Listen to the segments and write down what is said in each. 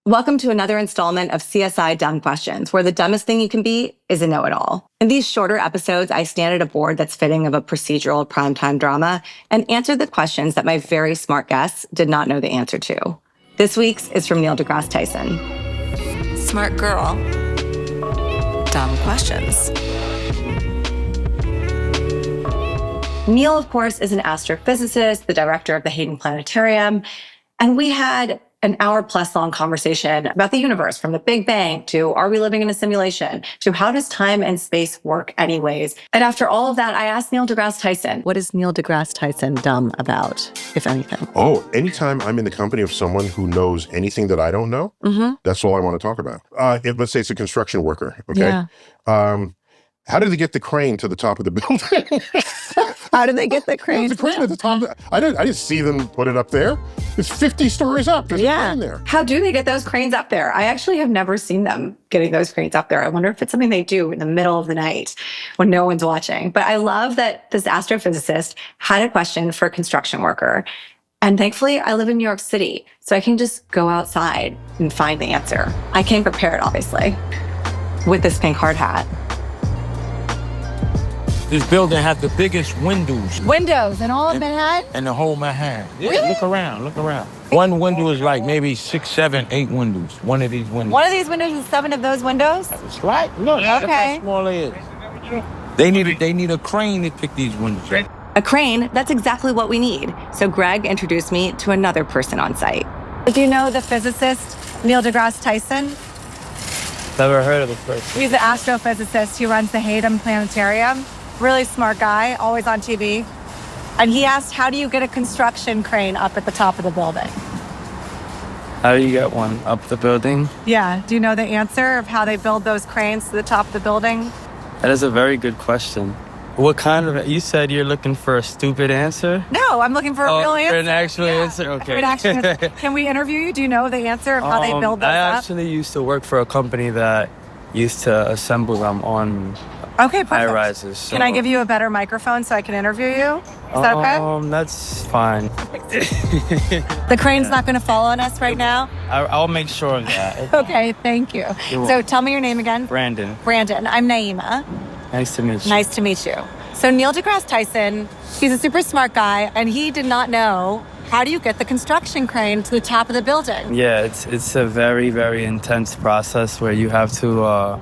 Welcome to another installment of CSI Dumb Questions, where the dumbest thing you can be is a know-it-all. In these shorter episodes, I stand at a board that's fitting of a procedural primetime drama and answer the questions that my very smart guests did not know the answer to. This week's is from Neil deGrasse Tyson. Smart girl. Dumb questions. Neil, of course, is an astrophysicist, the director of the Hayden Planetarium, and we had an hour-plus long conversation about the universe, from the Big Bang to are we living in a simulation to how does time and space work anyways. And after all of that, I asked Neil deGrasse Tyson, what is Neil deGrasse Tyson dumb about, if anything? Oh, anytime I'm in the company of someone who knows anything that I don't know, that's all I want to talk about. Let's say it's a construction worker, okay? Yeah. How did they get the crane to the top of the building? How did they get the crane? The crane at the top. I didn't see them put it up there. It's 50 stories up. There's a crane there. How do they get those cranes up there? I actually have never seen them getting those cranes up there. I wonder if it's something they do in the middle of the night when no one's watching. But I love that this astrophysicist had a question for a construction worker. And thankfully, I live in New York City, so I can just go outside and find the answer. I came prepared, obviously, with this pink hard hat. This building has the biggest windows. Windows in all of Manhattan? In the whole Manhattan. Yeah, really? Look around. One window is like maybe 6, 7, 8 windows. One of these windows. One of these windows is 7 of those windows? That's right. Look, that's how small it is. They need a crane to pick these windows. A crane? That's exactly what we need. So Greg introduced me to another person on site. Do you know the physicist, Neil deGrasse Tyson? Never heard of the person. He's an astrophysicist. He runs the Hayden Planetarium. Really smart guy, always on TV. And he asked, how do you get a construction crane up at the top of the building? How do you get one up the building? Yeah, do you know the answer of how they build those cranes to the top of the building? That is a very good question. What kind of, you said you're looking for a stupid answer? No, I'm looking for a real answer. For an actual answer? Okay. Can we interview you? Do you know the answer of how they build those I up? actually used to work for a company that used to assemble them on high-rises. So. Can I give you a better microphone so I can interview you? Is that okay? That's fine. The crane's not going to fall on us right now? I'll make sure of that. Okay, thank you. So tell me your name again. Brandon. I'm Nayeema. Nice to meet you. Nice to meet you. So Neil deGrasse Tyson, he's a super smart guy, and he did not know, how do you get the construction crane to the top of the building? Yeah, it's a very, very intense process where you have to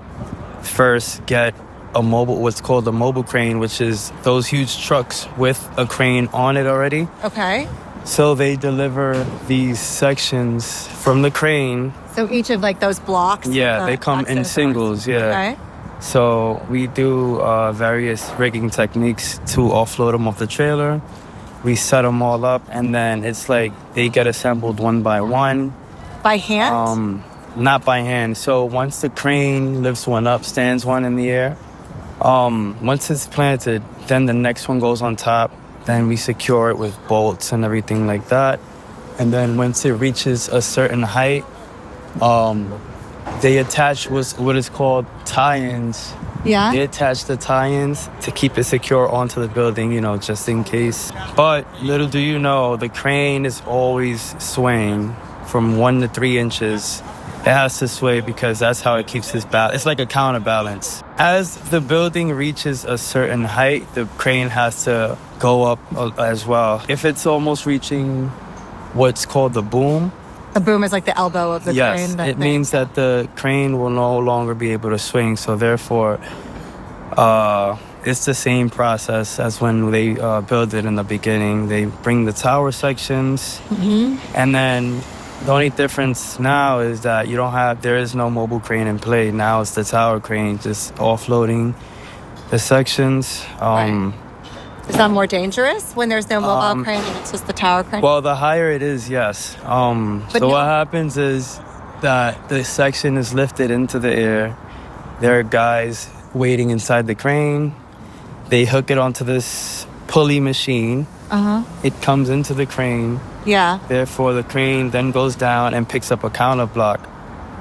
first get what's called a mobile crane, which is those huge trucks with a crane on it already. Okay. So they deliver these sections from the crane. So each of like those blocks? Yeah, they come in singles, yeah. Okay. So we do various rigging techniques to offload them off the trailer. We set them all up, and then it's like they get assembled one by one. By hand? Not by hand. So once the crane lifts one up, stands one in the air, once it's planted, then the next one goes on top. Then we secure it with bolts and everything like that. And then once it reaches a certain height, they attach what is called tie-ins. Yeah. They attach the tie-ins to keep it secure onto the building, just in case. But little do you know, the crane is always swaying from 1 to 3 inches. It has to sway because that's how it keeps its balance. It's like a counterbalance. As the building reaches a certain height, the crane has to go up as well. If it's almost reaching what's called the boom. The boom is like the elbow of the crane. Yes, it means that the crane will no longer be able to swing. So therefore, it's the same process as when they build it in the beginning. They bring the tower sections, and then the only difference now is that there is no mobile crane in play. Now it's the tower crane just offloading the sections. Right. Is that more dangerous when there's no mobile crane and it's just the tower crane? Well, the higher it is, yes. What happens is that the section is lifted into the air. There are guys waiting inside the crane. They hook it onto this pulley machine. It comes into the crane. Yeah. Therefore, the crane then goes down and picks up a counter block,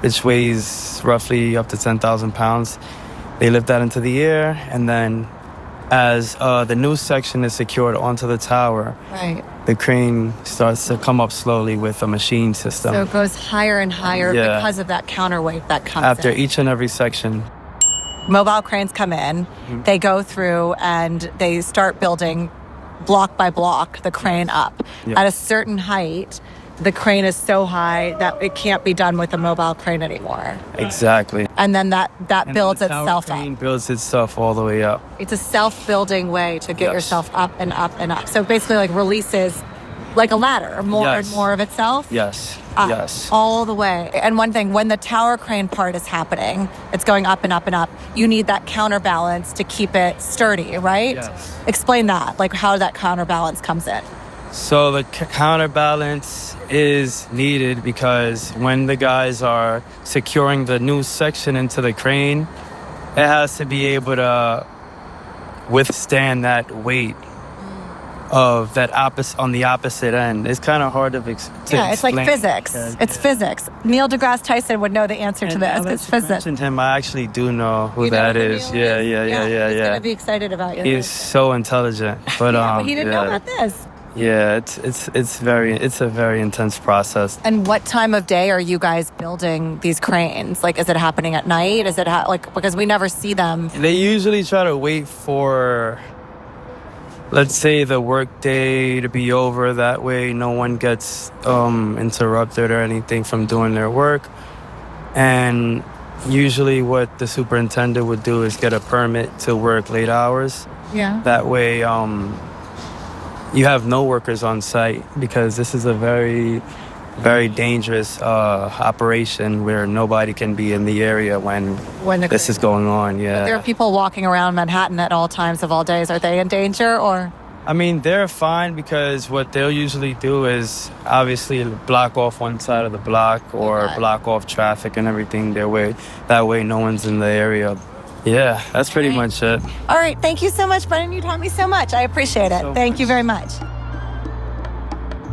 which weighs roughly up to 10,000 pounds. They lift that into the air, and then as the new section is secured onto the tower, right, the crane starts to come up slowly with a machine system. So it goes higher and higher because of that counterweight that comes after in. each and every section. Mobile cranes come in, they go through and they start building block by block the crane up. Yep. At a certain height, the crane is so high that it can't be done with a mobile crane anymore. Exactly. And then that And builds the tower itself crane up. builds itself all the way up. It's a self-building way to get Yes. yourself up and up and up. So basically like releases like a ladder, more and Yes. more of itself. Yes. Up, Yes. all the way. And one thing, when the tower crane part is happening, it's going up and up and up, you need that counterbalance to keep it sturdy, right? Yes. Explain that, like how that counterbalance comes in. So the counterbalance is needed because when the guys are securing the new section into the crane, it has to be able to withstand that weight of that on the opposite end. It's kind of hard to explain. It's like physics. It's physics. Neil deGrasse Tyson would know the answer to this. It's physics. Mentioned him. I actually do know who You know that who is. Neil Yeah. He's gonna be excited about you. He's so intelligent, but but he didn't know about this. Yeah, it's a very intense process. And what time of day are you guys building these cranes? Like, is it happening at night? Is it because we never see them? They usually try to wait for, let's say, the work day to be over. That way no one gets interrupted or anything from doing their work. And usually what the superintendent would do is get a permit to work late hours. Yeah. That way you have no workers on site, because this is a very, very dangerous operation where nobody can be in the area when this is going on. Yeah. There are people walking around Manhattan at all times of all days. Are they in danger or? I mean, they're fine, because what they'll usually do is obviously block off one side of the block or block off traffic and everything their way. That way no one's in the area. Yeah, that's pretty much it. All right. Thank you so much, Brandon. You taught me so much. I appreciate it. Thank you very much.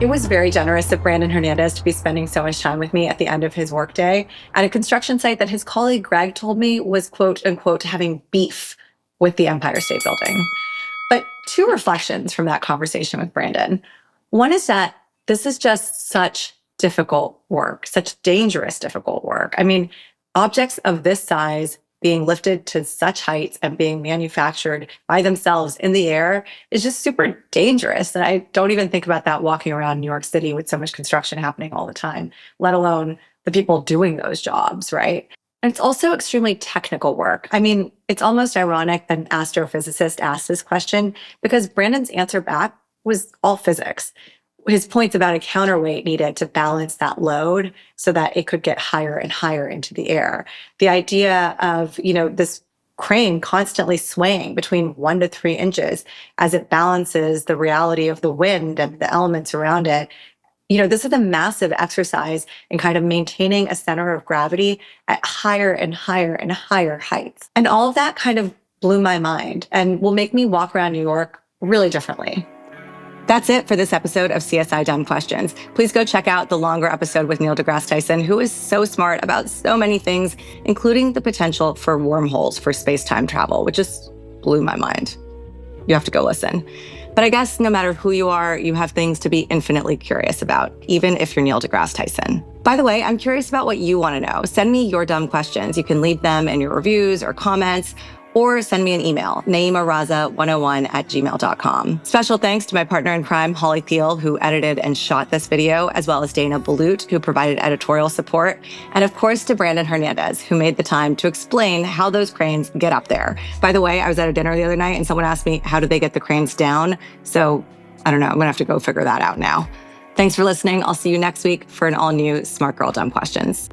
It was very generous of Brandon Hernandez to be spending so much time with me at the end of his workday at a construction site that his colleague Greg told me was, quote unquote, having beef with the Empire State Building. But two reflections from that conversation with Brandon. One is that this is just such difficult work, such dangerous, difficult work. I mean, objects of this size being lifted to such heights and being manufactured by themselves in the air is just super dangerous. And I don't even think about that walking around New York City with so much construction happening all the time, let alone the people doing those jobs, right? And it's also extremely technical work. I mean, it's almost ironic that an astrophysicist asked this question, because Brandon's answer back was all physics. His points about a counterweight needed to balance that load so that it could get higher and higher into the air. The idea of, this crane constantly swaying between 1 to 3 inches as it balances the reality of the wind and the elements around it. This is a massive exercise in kind of maintaining a center of gravity at higher and higher and higher heights. And all of that kind of blew my mind and will make me walk around New York really differently. That's it for this episode of CSI Dumb Questions. Please go check out the longer episode with Neil deGrasse Tyson, who is so smart about so many things, including the potential for wormholes for space-time travel, which just blew my mind. You have to go listen. But I guess no matter who you are, you have things to be infinitely curious about, even if you're Neil deGrasse Tyson. By the way, I'm curious about what you want to know. Send me your dumb questions. You can leave them in your reviews or comments, or send me an email, nayeemaraza101@gmail.com. Special thanks to my partner in crime, Holly Thiel, who edited and shot this video, as well as Dana Balut, who provided editorial support, and of course to Brandon Hernandez, who made the time to explain how those cranes get up there. By the way, I was at a dinner the other night and someone asked me, how do they get the cranes down? So I don't know, I'm gonna have to go figure that out now. Thanks for listening. I'll see you next week for an all-new Smart Girl Dumb Questions.